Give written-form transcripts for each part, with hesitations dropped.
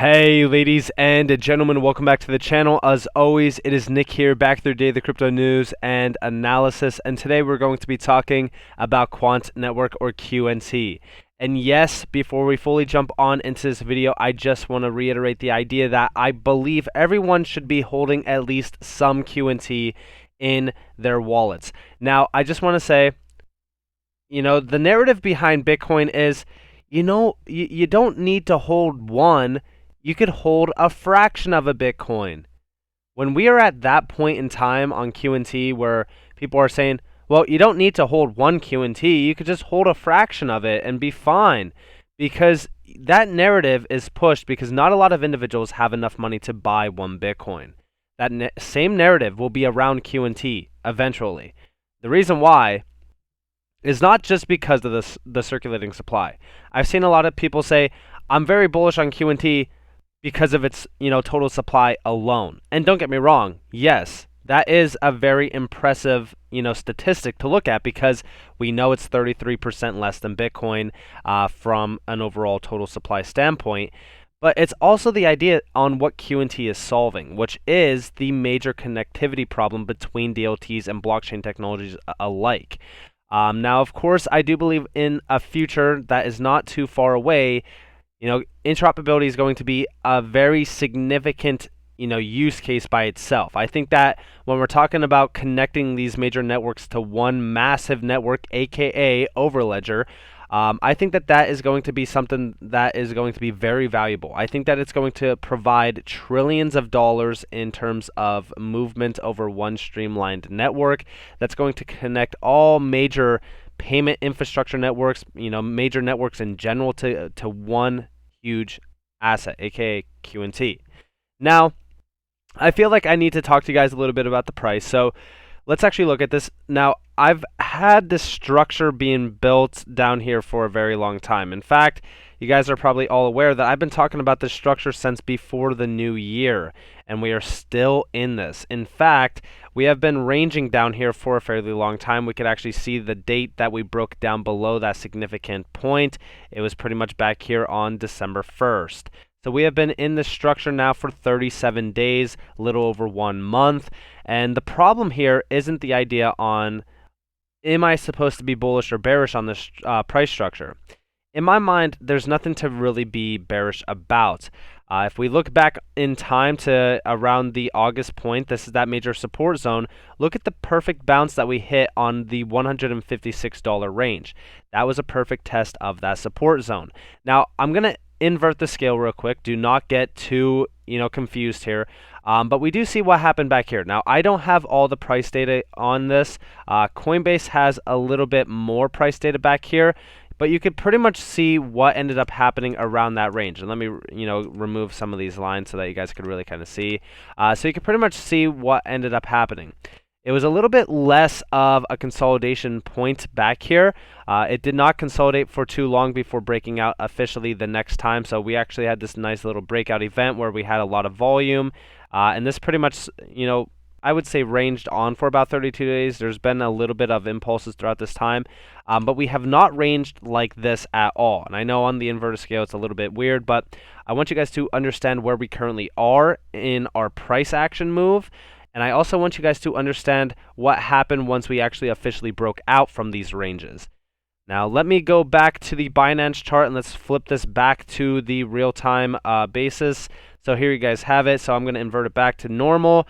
Hey ladies and gentlemen, welcome back to the channel. As always, it is Nick here, back with your daily crypto news and analysis, and today we're going to be talking about Quant Network, or QNT. And yes, before we fully jump on into this video, I just want to reiterate the idea that I believe everyone should be holding at least some QNT in their wallets. Now, I just want to say, the narrative behind Bitcoin is, you don't need to hold one. You could hold a fraction of a Bitcoin. When we are at that point in time on QNT where people are saying, well, you don't need to hold one QNT, you could just hold a fraction of it and be fine. Because that narrative is pushed because not a lot of individuals have enough money to buy one Bitcoin. That same narrative will be around QNT eventually. The reason why is not just because of the circulating supply. I've seen a lot of people say, I'm very bullish on QNT because of its, total supply alone. And don't get me wrong, yes, that is a very impressive, statistic to look at because we know it's 33% less than Bitcoin from an overall total supply standpoint. But it's also the idea on what QNT is solving, which is the major connectivity problem between DLTs and blockchain technologies alike. Now, of course, I do believe in a future that is not too far away. Interoperability is going to be a very significant, use case by itself. I think that when we're talking about connecting these major networks to one massive network, aka Overledger, I think that is going to be something that is going to be very valuable. I think that it's going to provide trillions of dollars in terms of movement over one streamlined network that's going to connect all major payment infrastructure networks, major networks in general to one huge asset, aka QNT. Now, I feel like I need to talk to you guys a little bit about the price. So let's actually look at this. Now, I've had this structure being built down here for a very long time. In fact, you guys are probably all aware that I've been talking about this structure since before the new year, and we are still in this. In fact, we have been ranging down here for a fairly long time. We could actually see the date that we broke down below that significant point. It was pretty much back here on December 1st. So we have been in this structure now for 37 days, a little over 1 month. And the problem here isn't the idea on, am I supposed to be bullish or bearish on this price structure? In my mind, there's nothing to really be bearish about. If we look back in time to around the August point, this is that major support zone, look at the perfect bounce that we hit on the $156 range. That was a perfect test of that support zone. Now, I'm going to invert the scale real quick. Do not get too, confused here. But we do see what happened back here. Now, I don't have all the price data on this. Coinbase has a little bit more price data back here. But you could pretty much see what ended up happening around that range. And let me, remove some of these lines so that you guys could really kind of see. So you could pretty much see what ended up happening. It was a little bit less of a consolidation point back here. It did not consolidate for too long before breaking out officially the next time. So we actually had this nice little breakout event where we had a lot of volume. And this pretty much, I would say ranged on for about 32 days. There's been a little bit of impulses throughout this time, but we have not ranged like this at all. And I know on the inverted scale it's a little bit weird, but I want you guys to understand where we currently are in our price action move. And I also want you guys to understand what happened once we actually officially broke out from these ranges. Now, let me go back to the Binance chart and let's flip this back to the real-time basis. So here you guys have it. So I'm going to invert it back to normal.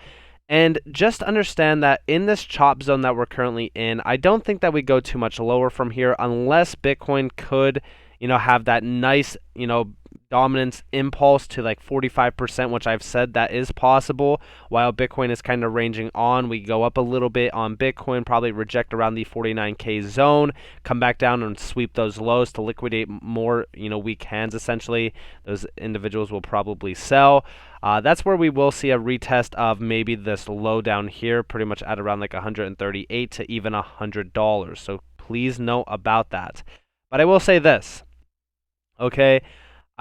And just understand that in this chop zone that we're currently in, I don't think that we go too much lower from here unless Bitcoin could, have that nice, dominance impulse to like 45%, which I've said that is possible. While Bitcoin is kind of ranging on, we go up a little bit on Bitcoin, probably reject around the 49K zone, come back down and sweep those lows to liquidate more, weak hands essentially. Those individuals will probably sell. That's where we will see a retest of maybe this low down here, pretty much at around like 138 to even $100. So please note about that. But I will say this, okay?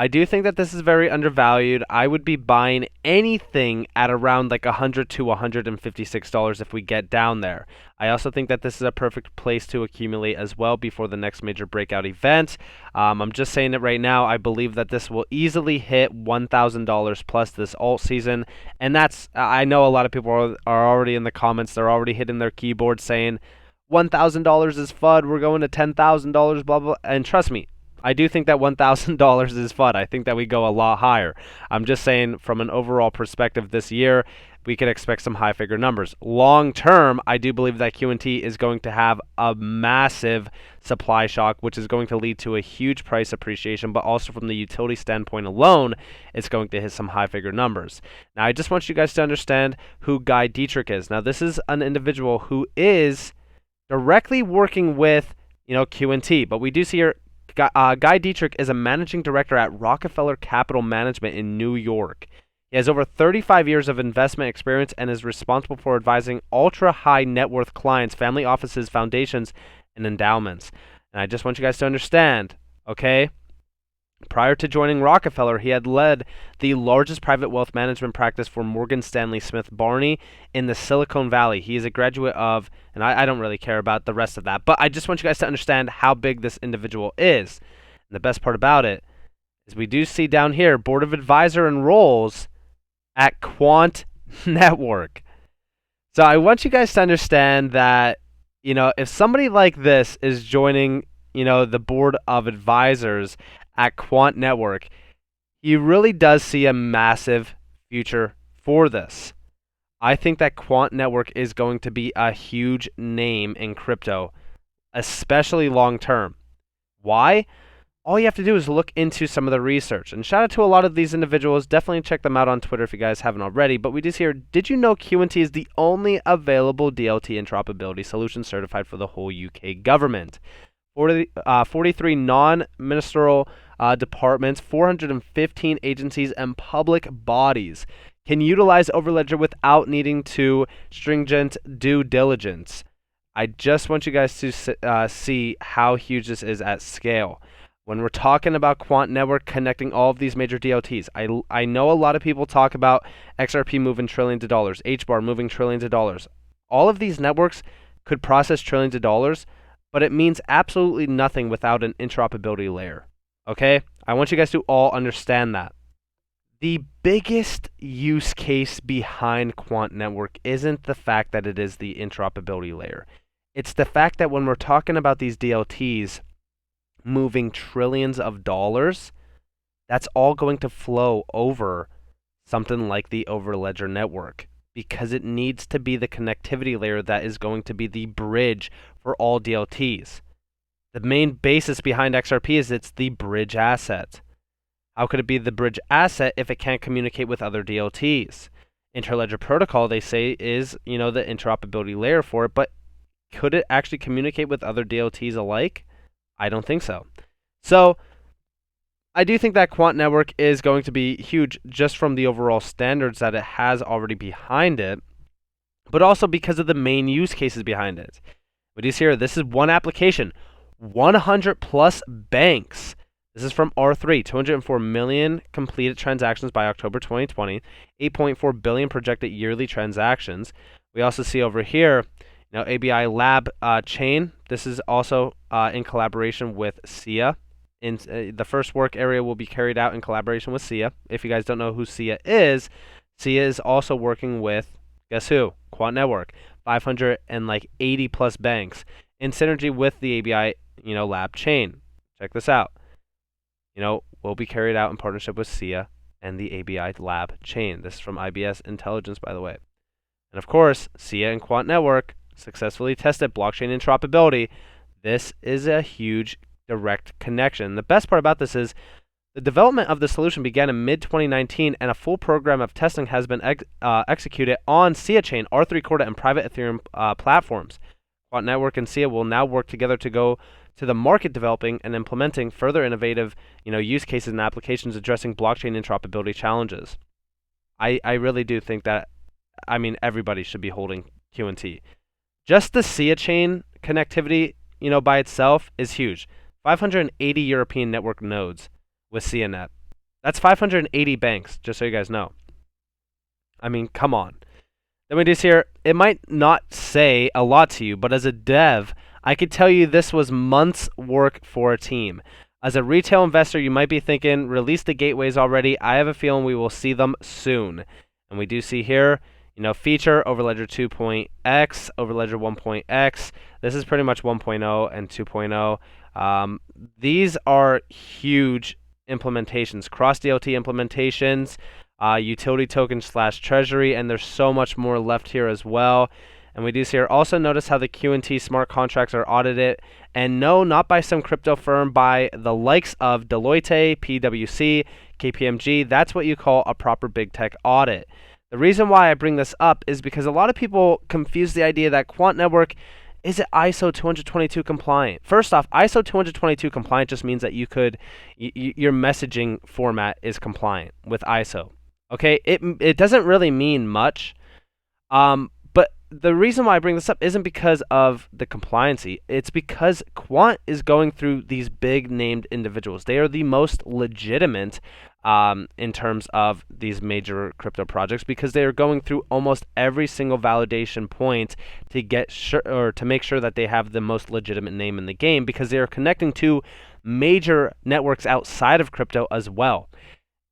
I do think that this is very undervalued. I would be buying anything at around like $100 to $156 if we get down there. I also think that this is a perfect place to accumulate as well before the next major breakout event. I'm just saying it right now. I believe that this will easily hit $1,000 plus this alt season. And I know a lot of people are already in the comments. They're already hitting their keyboard saying $1,000 is FUD. We're going to $10,000, blah, blah. And trust me, I do think that $1,000 is FUD. I think that we go a lot higher. I'm just saying from an overall perspective this year, we can expect some high figure numbers. Long term, I do believe that QNT is going to have a massive supply shock, which is going to lead to a huge price appreciation, but also from the utility standpoint alone, it's going to hit some high figure numbers. Now, I just want you guys to understand who Guy Dietrich is. Now, this is an individual who is directly working with, QNT, but we do see here Guy Dietrich is a managing director at Rockefeller Capital Management in New York. He has over 35 years of investment experience and is responsible for advising ultra-high net worth clients, family offices, foundations, and endowments. And I just want you guys to understand, okay? Prior to joining Rockefeller, he had led the largest private wealth management practice for Morgan Stanley Smith Barney in the Silicon Valley. He is a graduate of, and I don't really care about the rest of that, but I just want you guys to understand how big this individual is. And the best part about it is we do see down here, Board of Advisor and roles at Quant Network. So I want you guys to understand that, if somebody like this is joining, the Board of Advisors at Quant Network, he really does see a massive future for this. I think that Quant Network is going to be a huge name in crypto, especially long term. Why? All you have to do is look into some of the research. And shout out to a lot of these individuals. Definitely check them out on Twitter if you guys haven't already. But we just hear, did you know QNT is the only available DLT interoperability solution certified for the whole UK government? 43 non-ministerial departments, 415 agencies, and public bodies can utilize Overledger without needing to stringent due diligence. I just want you guys to see how huge this is at scale. When we're talking about Quant Network connecting all of these major DLTs, I know a lot of people talk about XRP moving trillions of dollars, HBAR moving trillions of dollars. All of these networks could process trillions of dollars, but it means absolutely nothing without an interoperability layer. Okay? I want you guys to all understand that. The biggest use case behind Quant Network isn't the fact that it is the interoperability layer. It's the fact that when we're talking about these DLTs moving trillions of dollars, that's all going to flow over something like the Overledger network, because it needs to be the connectivity layer that is going to be the bridge for all DLTs. The main basis behind XRP is it's the bridge asset. How could it be the bridge asset if it can't communicate with other DLTs? Interledger protocol, they say, is, the interoperability layer for it, but could it actually communicate with other DLTs alike? I don't think so. So I do think that Quant Network is going to be huge just from the overall standards that it has already behind it, but also because of the main use cases behind it. What you see here, this is one application, 100 plus banks. This is from R3, 204 million completed transactions by October 2020, 8.4 billion projected yearly transactions. We also see over here, ABI Lab chain. This is also in collaboration with SIA. The first work area will be carried out in collaboration with SIA. If you guys don't know who SIA is also working with, guess who? Quant Network. 580 plus banks in synergy with the ABI, Lab chain. Check this out. Will be carried out in partnership with SIA and the ABI Lab chain. This is from IBS Intelligence, by the way. And of course, SIA and Quant Network successfully tested blockchain interoperability. This is a huge direct connection. The best part about this is the development of the solution began in mid-2019, and a full program of testing has been executed on SIA chain, R3 Corda, and private Ethereum platforms. Quant Network and SIA will now work together to go to the market developing and implementing further innovative use cases and applications addressing blockchain interoperability challenges. I really do think that, everybody should be holding QNT. Just the SIA chain connectivity, by itself is huge. 580 European network nodes with SIAnet. That's 580 banks, just so you guys know. I mean, come on. Then we do see here, it might not say a lot to you, but as a dev, I could tell you this was months' work for a team. As a retail investor, you might be thinking, release the gateways already. I have a feeling we will see them soon. And we do see here, feature Overledger 2.x, Overledger 1.x. This is pretty much 1.0 and 2.0. These are huge implementations, cross-DLT implementations, utility token / treasury, and there's so much more left here as well. And we do see here, also notice how the QNT smart contracts are audited, and no, not by some crypto firm, by the likes of Deloitte, PwC, KPMG. That's what you call a proper big tech audit. The reason why I bring this up is because a lot of people confuse the idea that Quant Network is it ISO 222 compliant. First off, ISO 222 compliant just means that your messaging format is compliant with ISO. Okay, it doesn't really mean much. But the reason why I bring this up isn't because of the compliancy. It's because Quant is going through these big named individuals. They are the most legitimate in terms of these major crypto projects because they are going through almost every single validation point to get sure or to make sure that they have the most legitimate name in the game because they are connecting to major networks outside of crypto as well.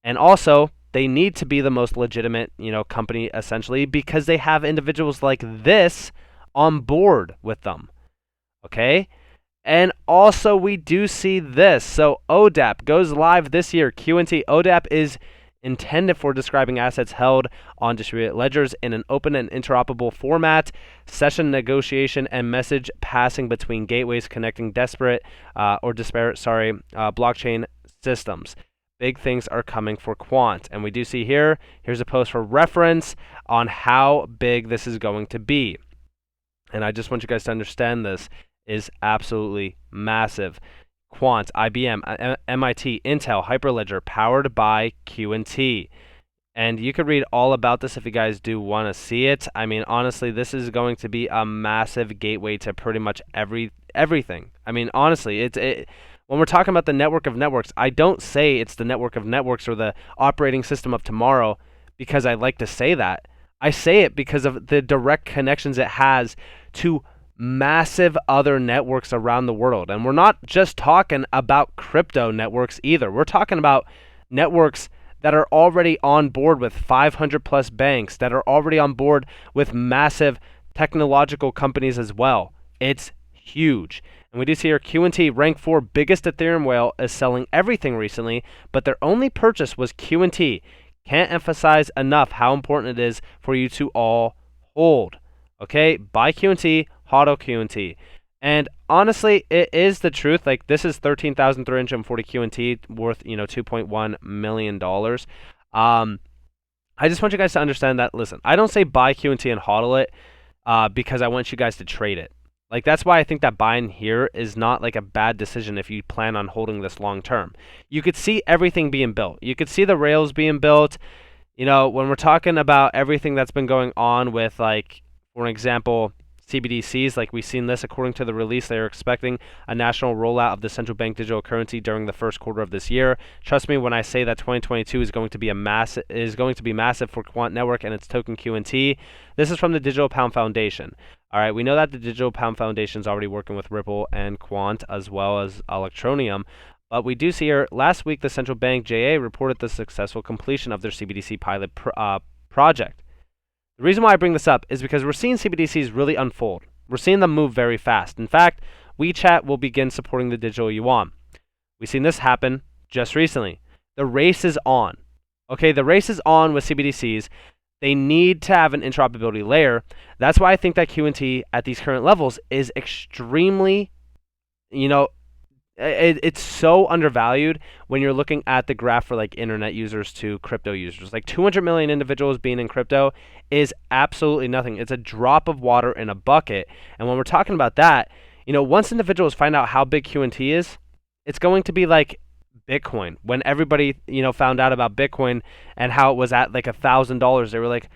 And also, they need to be the most legitimate, company essentially because they have individuals like this on board with them. Okay? And also we do see this. So ODAP goes live this year. QNT ODAP is intended for describing assets held on distributed ledgers in an open and interoperable format, session negotiation and message passing between gateways connecting disparate blockchain systems. Big things are coming for Quant. And we do see here's a post for reference on how big this is going to be. And I just want you guys to understand this is absolutely massive. Quant, IBM, MIT, Intel, Hyperledger, powered by QNT. And you could read all about this if you guys do want to see it. I mean, honestly, this is going to be a massive gateway to pretty much everything. I mean, honestly, when we're talking about the network of networks, I don't say it's the network of networks or the operating system of tomorrow because I like to say that. I say it because of the direct connections it has to massive other networks around the world. And we're not just talking about crypto networks either. We're talking about networks that are already on board with 500 plus banks, that are already on board with massive technological companies as well. It's huge. And we do see here QNT, rank 4 biggest Ethereum whale, is selling everything recently, but their only purchase was QNT. Can't emphasize enough how important it is for you to all hold. Okay, buy QNT, HODL QNT. And honestly, it is the truth. Like, this is 13,340 QNT worth, $2.1 million. I just want you guys to understand that, listen, I don't say buy QNT and HODL it because I want you guys to trade it. Like, that's why I think that buying here is not like a bad decision if you plan on holding this long term. You could see everything being built. You could see the rails being built. When we're talking about everything that's been going on with, like, for example, CBDCs, like we've seen this, according to the release, they are expecting a national rollout of the central bank digital currency during the first quarter of this year. Trust me when I say that 2022 is going to be massive for Quant Network and its token QNT. This is from the Digital Pound Foundation. All right, we know that the Digital Pound Foundation is already working with Ripple and Quant as well as Electroneum. But we do see here, last week the central bank JA reported the successful completion of their CBDC pilot project. The reason why I bring this up is because we're seeing CBDCs really unfold. We're seeing them move very fast. In fact, WeChat will begin supporting the digital yuan. We've seen this happen just recently. The race is on. Okay, the race is on with CBDCs. They need to have an interoperability layer. That's why I think that QNT at these current levels is extremely, it's so undervalued when you're looking at the graph for like internet users to crypto users. Like 200 million individuals being in crypto is absolutely nothing. It's a drop of water in a bucket. And when we're talking about that, once individuals find out how big QNT is, it's going to be like Bitcoin. When everybody, found out about Bitcoin and how it was at like $1,000, they were like,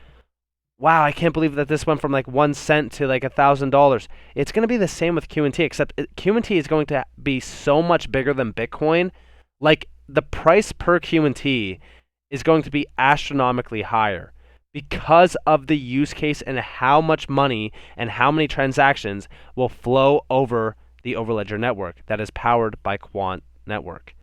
wow, I can't believe that this went from like 1 cent to like $1,000. It's going to be the same with QNT, except QNT is going to be so much bigger than Bitcoin. Like, the price per QNT is going to be astronomically higher because of the use case and how much money and how many transactions will flow over the Overledger network that is powered by Quant network.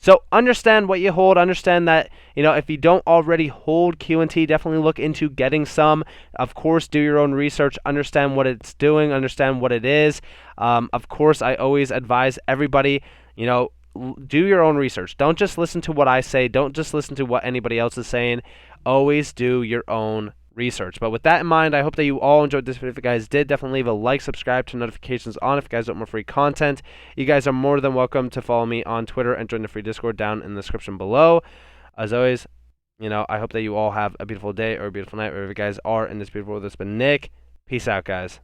So understand what you hold. Understand that, if you don't already hold QNT, definitely look into getting some. Of course, do your own research. Understand what it's doing. Understand what it is. Of course, I always advise everybody, do your own research. Don't just listen to what I say. Don't just listen to what anybody else is saying. Always do your own research. But with that in mind, I hope that you all enjoyed this video. If you guys did, definitely leave a like, subscribe, turn notifications on if you guys want more free content. You guys are more than welcome to follow me on Twitter and join the free Discord down in the description below. As always, I hope that you all have a beautiful day or a beautiful night wherever you guys are in this beautiful world. This has been Nick. Peace out, guys.